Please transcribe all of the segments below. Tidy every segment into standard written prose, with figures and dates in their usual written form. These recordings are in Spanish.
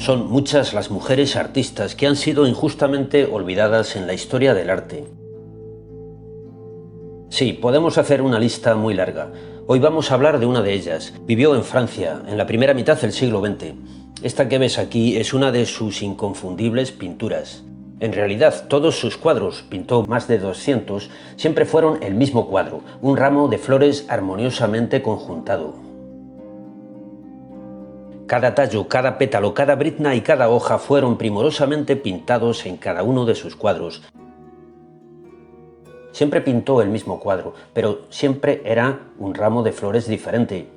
Son muchas las mujeres artistas que han sido injustamente olvidadas en la historia del arte. Sí, podemos hacer una lista muy larga. Hoy vamos a hablar de una de ellas. Vivió en Francia, en la primera mitad del siglo XX. Esta que ves aquí es una de sus inconfundibles pinturas. En realidad, todos sus cuadros, pintó más de 200, siempre fueron el mismo cuadro, un ramo de flores armoniosamente conjuntado. Cada tallo, cada pétalo, cada brizna y cada hoja fueron primorosamente pintados en cada uno de sus cuadros. Siempre pintó el mismo cuadro, pero siempre era un ramo de flores diferente.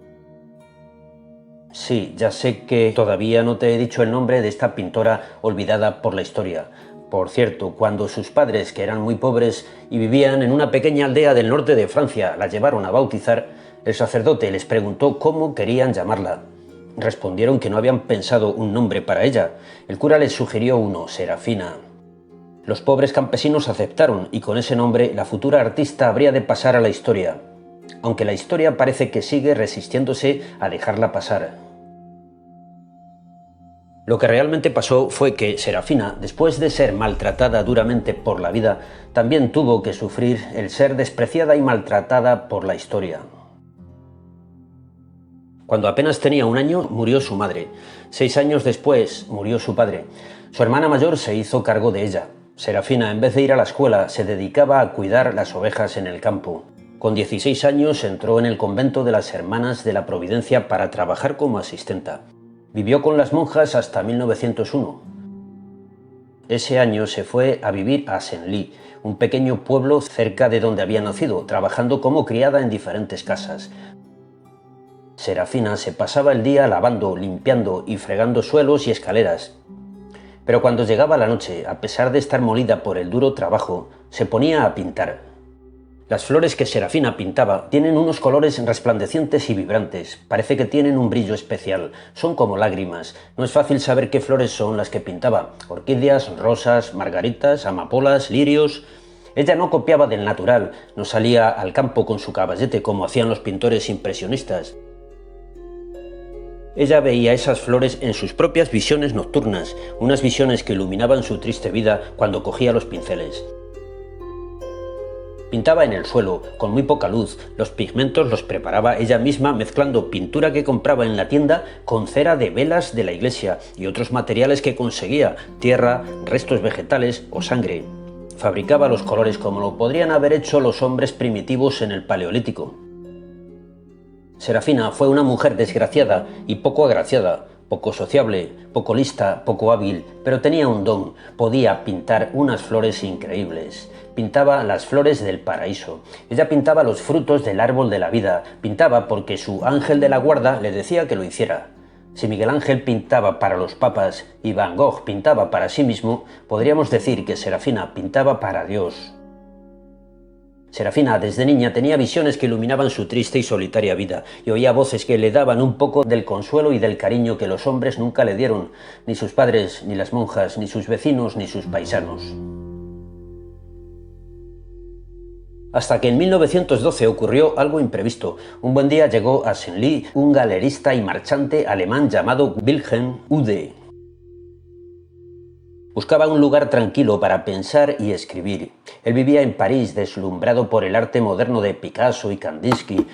Sí, ya sé que todavía no te he dicho el nombre de esta pintora olvidada por la historia. Por cierto, cuando sus padres, que eran muy pobres y vivían en una pequeña aldea del norte de Francia, la llevaron a bautizar, el sacerdote les preguntó cómo querían llamarla. Respondieron que no habían pensado un nombre para ella. El cura les sugirió uno, Serafina. Los pobres campesinos aceptaron y con ese nombre la futura artista habría de pasar a la historia, aunque la historia parece que sigue resistiéndose a dejarla pasar. Lo que realmente pasó fue que Serafina, después de ser maltratada duramente por la vida, también tuvo que sufrir el ser despreciada y maltratada por la historia. Cuando apenas tenía 1 año, murió su madre. 6 años después, murió su padre. Su hermana mayor se hizo cargo de ella. Serafina, en vez de ir a la escuela, se dedicaba a cuidar las ovejas en el campo. Con 16 años entró en el convento de las Hermanas de la Providencia para trabajar como asistenta. Vivió con las monjas hasta 1901. Ese año se fue a vivir a Senlis, un pequeño pueblo cerca de donde había nacido, trabajando como criada en diferentes casas. Serafina se pasaba el día lavando, limpiando y fregando suelos y escaleras. Pero cuando llegaba la noche, a pesar de estar molida por el duro trabajo, se ponía a pintar. Las flores que Serafina pintaba tienen unos colores resplandecientes y vibrantes, parece que tienen un brillo especial, son como lágrimas. No es fácil saber qué flores son las que pintaba: orquídeas, rosas, margaritas, amapolas, lirios. Ella no copiaba del natural, no salía al campo con su caballete como hacían los pintores impresionistas. Ella veía esas flores en sus propias visiones nocturnas, unas visiones que iluminaban su triste vida cuando cogía los pinceles. Pintaba en el suelo, con muy poca luz. Los pigmentos los preparaba ella misma mezclando pintura que compraba en la tienda con cera de velas de la iglesia y otros materiales que conseguía, tierra, restos vegetales o sangre. Fabricaba los colores como lo podrían haber hecho los hombres primitivos en el Paleolítico. Serafina fue una mujer desgraciada y poco agraciada, poco sociable, poco lista, poco hábil, pero tenía un don: podía pintar unas flores increíbles. Pintaba las flores del paraíso. Ella pintaba los frutos del árbol de la vida. Pintaba porque su ángel de la guarda le decía que lo hiciera. Si Miguel Ángel pintaba para los papas y Van Gogh pintaba para sí mismo, podríamos decir que Serafina pintaba para Dios. Serafina, desde niña, tenía visiones que iluminaban su triste y solitaria vida, y oía voces que le daban un poco del consuelo y del cariño que los hombres nunca le dieron, ni sus padres, ni las monjas, ni sus vecinos, ni sus paisanos. Hasta que en 1912 ocurrió algo imprevisto. Un buen día llegó a Senlis un galerista y marchante alemán llamado Wilhelm Ude. Buscaba un lugar tranquilo para pensar y escribir. Él vivía en París, deslumbrado por el arte moderno de Picasso y Kandinsky.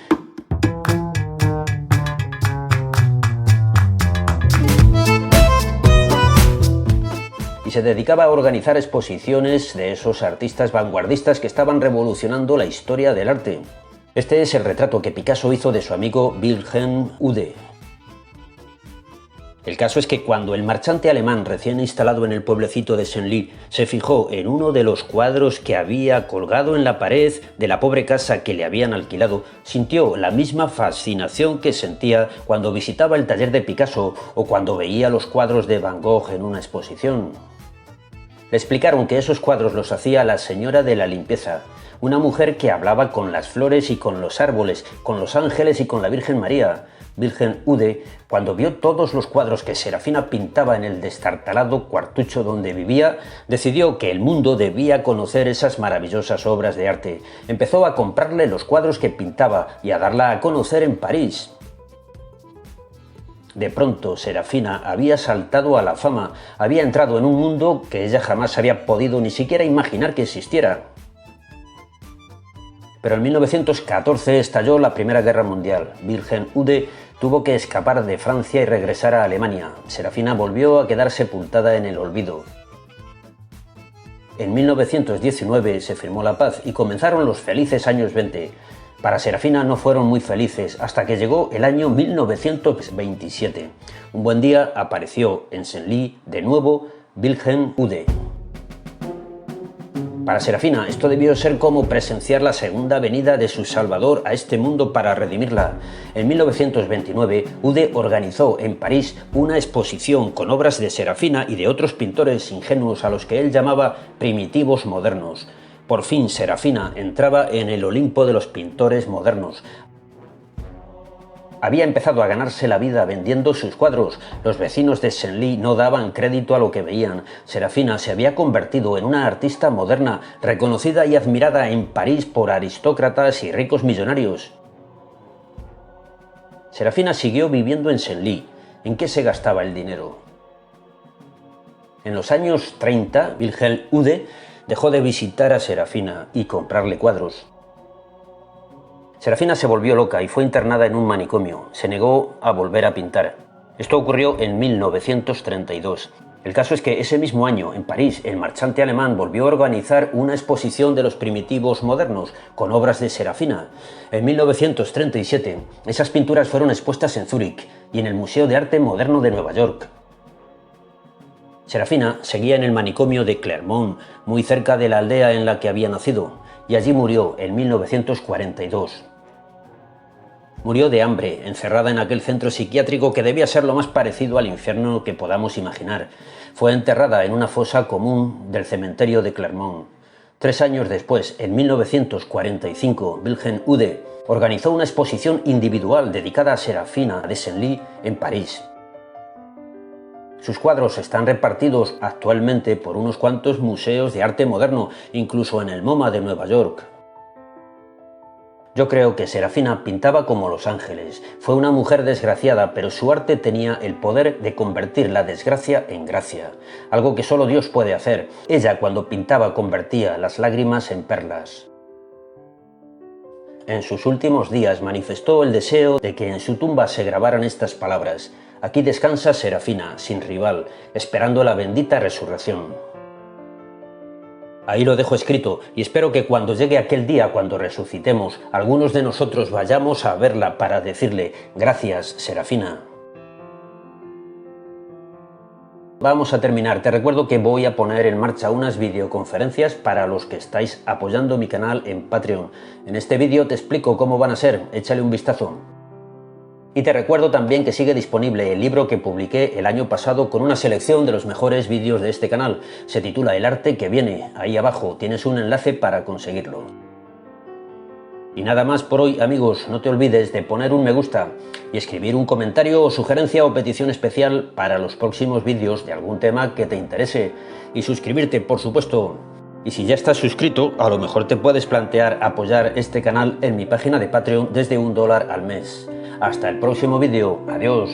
Y se dedicaba a organizar exposiciones de esos artistas vanguardistas que estaban revolucionando la historia del arte. Este es el retrato que Picasso hizo de su amigo Wilhelm Ude. El caso es que cuando el marchante alemán recién instalado en el pueblecito de Senlis se fijó en uno de los cuadros que había colgado en la pared de la pobre casa que le habían alquilado, sintió la misma fascinación que sentía cuando visitaba el taller de Picasso o cuando veía los cuadros de Van Gogh en una exposición. Le explicaron que esos cuadros los hacía la señora de la limpieza, una mujer que hablaba con las flores y con los árboles, con los ángeles y con la Virgen María. Wilhelm Ude, cuando vio todos los cuadros que Serafina pintaba en el destartalado cuartucho donde vivía, decidió que el mundo debía conocer esas maravillosas obras de arte. Empezó a comprarle los cuadros que pintaba y a darla a conocer en París. De pronto, Serafina había saltado a la fama, había entrado en un mundo que ella jamás había podido ni siquiera imaginar que existiera. Pero en 1914 estalló la Primera Guerra Mundial. Vilhelm Ude tuvo que escapar de Francia y regresar a Alemania. Serafina volvió a quedar sepultada en el olvido. En 1919 se firmó la paz y comenzaron los felices años 20. Para Serafina no fueron muy felices hasta que llegó el año 1927. Un buen día apareció en Senlis de nuevo Vilhelm Ude. Para Serafina esto debió ser como presenciar la segunda venida de su Salvador a este mundo para redimirla. En 1929, Ude organizó en París una exposición con obras de Serafina y de otros pintores ingenuos a los que él llamaba primitivos modernos. Por fin Serafina entraba en el Olimpo de los pintores modernos. Había empezado a ganarse la vida vendiendo sus cuadros. Los vecinos de Senlis no daban crédito a lo que veían. Serafina se había convertido en una artista moderna, reconocida y admirada en París por aristócratas y ricos millonarios. Serafina siguió viviendo en Senlis. ¿En qué se gastaba el dinero? En los años 30, Vilhelm Ude dejó de visitar a Serafina y comprarle cuadros. Serafina se volvió loca y fue internada en un manicomio. Se negó a volver a pintar. Esto ocurrió en 1932. El caso es que ese mismo año, en París, el marchante alemán volvió a organizar una exposición de los primitivos modernos, con obras de Serafina. En 1937, esas pinturas fueron expuestas en Zúrich y en el Museo de Arte Moderno de Nueva York. Serafina seguía en el manicomio de Clermont, muy cerca de la aldea en la que había nacido, y allí murió en 1942. Murió de hambre, encerrada en aquel centro psiquiátrico que debía ser lo más parecido al infierno que podamos imaginar. Fue enterrada en una fosa común del cementerio de Clermont. 3 años después, en 1945, Vilhelm Ude organizó una exposición individual dedicada a Serafina de Senlis en París. Sus cuadros están repartidos actualmente por unos cuantos museos de arte moderno, incluso en el MoMA de Nueva York. Yo creo que Serafina pintaba como los ángeles. Fue una mujer desgraciada, pero su arte tenía el poder de convertir la desgracia en gracia, algo que solo Dios puede hacer. Ella, cuando pintaba, convertía las lágrimas en perlas. En sus últimos días manifestó el deseo de que en su tumba se grabaran estas palabras: aquí descansa Serafina, sin rival, esperando la bendita resurrección. Ahí lo dejo escrito y espero que cuando llegue aquel día, cuando resucitemos, algunos de nosotros vayamos a verla para decirle: gracias, Serafina. Vamos a terminar. Te recuerdo que voy a poner en marcha unas videoconferencias para los que estáis apoyando mi canal en Patreon. En este vídeo te explico cómo van a ser, échale un vistazo. Y te recuerdo también que sigue disponible el libro que publiqué el año pasado con una selección de los mejores vídeos de este canal. Se titula El arte que viene. Ahí abajo tienes un enlace para conseguirlo. Y nada más por hoy, amigos. No te olvides de poner un me gusta y escribir un comentario o sugerencia o petición especial para los próximos vídeos de algún tema que te interese. Y suscribirte, por supuesto. Y si ya estás suscrito, a lo mejor te puedes plantear apoyar este canal en mi página de Patreon desde $1 al mes. Hasta el próximo vídeo. Adiós.